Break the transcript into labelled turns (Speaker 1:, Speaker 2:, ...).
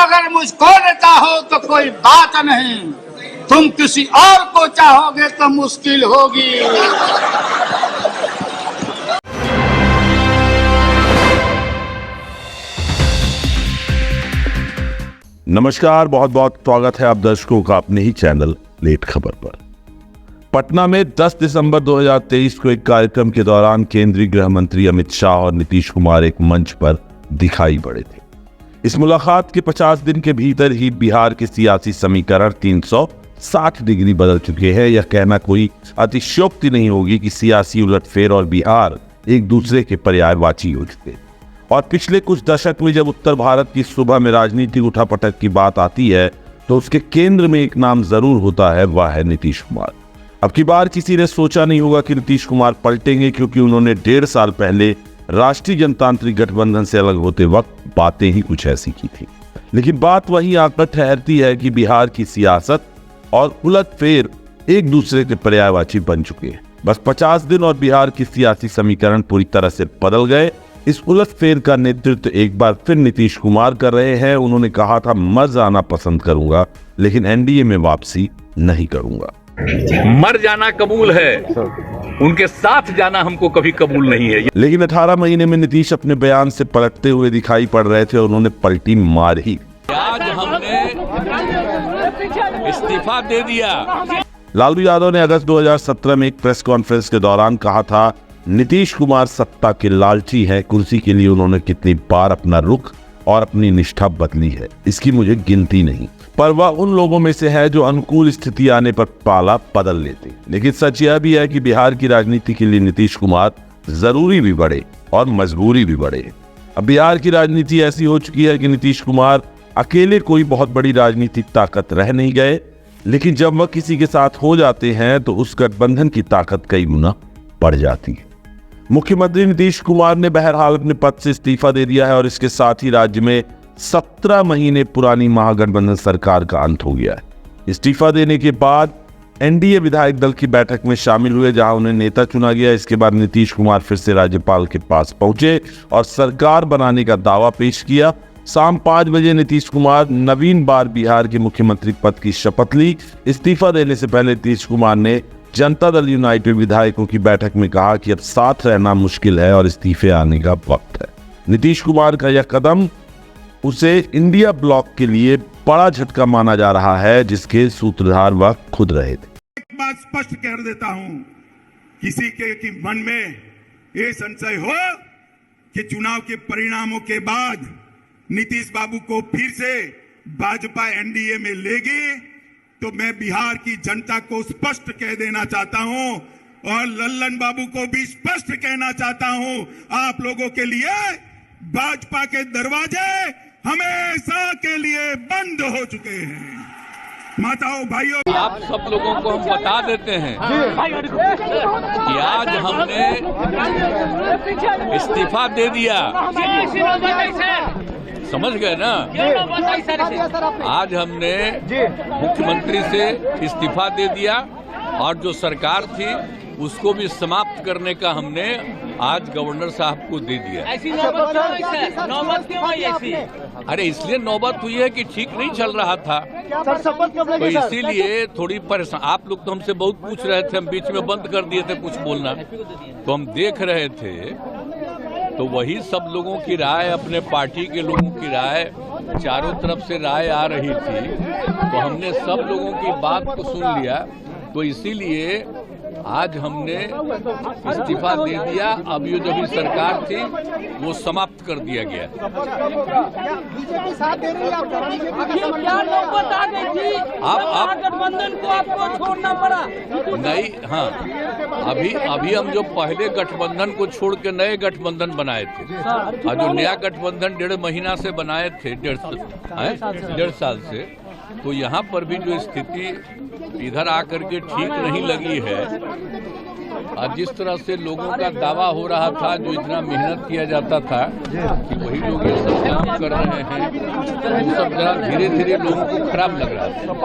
Speaker 1: अगर मुझको न चाहो तो कोई बात नहीं, तुम किसी और को चाहोगे तो मुश्किल होगी।
Speaker 2: नमस्कार, बहुत बहुत स्वागत है आप दर्शकों का अपने ही चैनल लेट खबर पर। पटना में 10 दिसंबर 2023 को एक कार्यक्रम के दौरान केंद्रीय गृह मंत्री अमित शाह और नीतीश कुमार एक मंच पर दिखाई पड़े थे। इस मुलाकात के 50 दिन के भीतर ही बिहार के सियासी समीकरण 360 डिग्री बदल चुके हैं। यह कहना कोई अतिशयोक्ति नहीं होगी कि सियासी उलटफेर और बिहार एक दूसरे के पर्यायवाची हो चुके हैं। और पिछले कुछ दशक में जब उत्तर भारत की सुबह में राजनीतिक उठापटक की बात आती है तो उसके केंद्र में एक नाम जरूर होता है, वह है नीतीश कुमार। अब की बार किसी ने सोचा नहीं होगा कि नीतीश कुमार पलटेंगे, क्योंकि उन्होंने 1.5 साल पहले राष्ट्रीय जनतांत्रिक गठबंधन से अलग होते वक्त बातें ही कुछ ऐसी की थी। लेकिन बात वहीं आकर ठहरती है कि बिहार की सियासत और उलटफेर एक दूसरे के पर्यायवाची बन चुके हैं। बस 50 दिन और बिहार की सियासी समीकरण पूरी तरह से बदल गए। इस उलटफेर का नेतृत्व एक बार फिर नीतीश कुमार कर रहे हैं। उन्होंने कहा था, मर जाना पसंद करूंगा लेकिन एनडीए में वापसी नहीं करूंगा।
Speaker 3: मर जाना कबूल है, उनके साथ जाना हमको कभी कबूल नहीं है।
Speaker 2: लेकिन 18 महीने में नीतीश अपने बयान से पलटते हुए दिखाई पड़ रहे थे और उन्होंने पलटी मार ही।
Speaker 3: आज हमने इस्तीफा दे दिया।
Speaker 2: लालू यादव ने अगस्त 2017 में एक प्रेस कॉन्फ्रेंस के दौरान कहा था, नीतीश कुमार सत्ता के लालची है। कुर्सी के लिए उन्होंने कितनी बार अपना रुख और अपनी निष्ठा बदली है, इसकी मुझे गिनती नहीं। पर वह उन लोगों में से है जो अनुकूल स्थिति आने पर पाला बदल लेते। लेकिन सच यह भी है कि बिहार की राजनीति के लिए नीतीश कुमार जरूरी भी बढ़े और मजबूरी भी बढ़े। अब बिहार की राजनीति ऐसी हो चुकी है कि नीतीश कुमार अकेले कोई बहुत बड़ी राजनीतिक ताकत रह नहीं गए, लेकिन जब वह किसी के साथ हो जाते हैं तो उस गठबंधन की ताकत कई गुना बढ़ जाती है। मुख्यमंत्री नीतीश कुमार ने बहरहाल अपने पद से इस्तीफा दे दिया है और इसके साथ ही राज्य में 17 महीने पुरानी महागठबंधन सरकार का अंत हो गया है। इस्तीफा देने के बाद एनडीए विधायक दल की बैठक में शामिल हुए, जहां उन्हें नेता चुना गया। इसके बाद नीतीश कुमार फिर से राज्यपाल के पास पहुंचे और सरकार बनाने का दावा पेश किया। शाम 5 बजे नीतीश कुमार नवीन बार बिहार के मुख्यमंत्री पद की शपथ ली। इस्तीफा देने से पहले नीतीश कुमार ने जनता दल यूनाइटेड विधायकों की बैठक में कहा कि अब साथ रहना मुश्किल है और इस्तीफे आने का वक्त है। नीतीश कुमार का यह कदम उसे इंडिया ब्लॉक के लिए बड़ा झटका माना जा रहा है, जिसके सूत्रधार वह खुद रहे थे।
Speaker 4: एक बात स्पष्ट कर देता हूं, किसी के मन में ये संशय हो कि चुनाव के परिणामों के बाद नीतीश बाबू को फिर से भाजपा एनडीए में लेगी, तो मैं बिहार की जनता को स्पष्ट कह देना चाहता हूं और लल्लन बाबू को भी स्पष्ट कहना चाहता हूं, आप लोगों के लिए भाजपा के दरवाजे हमेशा के लिए बंद हो चुके हैं। माताओं भाइयों,
Speaker 3: आप सब लोगों को हम बता देते हैं कि आज हमने इस्तीफा दे दिया। समझ गए ना? आज हमने मुख्यमंत्री से इस्तीफा दे दिया और जो सरकार थी उसको भी समाप्त करने का हमने आज गवर्नर साहब को दे दिया।
Speaker 5: ऐसी नौबत क्यों आई ऐसी?
Speaker 3: अरे इसलिए नौबत हुई है कि ठीक नहीं चल रहा था, तो इसीलिए थोड़ी परेशान। आप लोग तो हमसे बहुत पूछ रहे थे, हम बीच में बंद कर दिए थे कुछ बोलना, तो हम देख रहे थे तो वही सब लोगों की राय, अपने पार्टी के लोगों की राय, चारों तरफ से राय आ रही थी, तो हमने सब लोगों की बात को सुन लिया। तो इसीलिए आज हमने इस्तीफा दे दिया। अब ये जो भी सरकार थी वो समाप्त कर दिया गया। आप गठबंधन को आपको छोड़ना पड़ा? नहीं, हाँ, अभी हम जो पहले गठबंधन को छोड़ के नए गठबंधन बनाए थे, और जो नया गठबंधन 1.5 महीना से बनाए थे, 1.5 साल से, तो यहाँ पर भी जो स्थिति इधर आकर के ठीक नहीं लगी है, और जिस तरह से लोगों का दावा हो रहा था, जो इतना मेहनत किया जाता था कि वही लोग ये सब काम कर रहे हैं, वो सब जरा धीरे धीरे लोगों को खराब लग रहा है।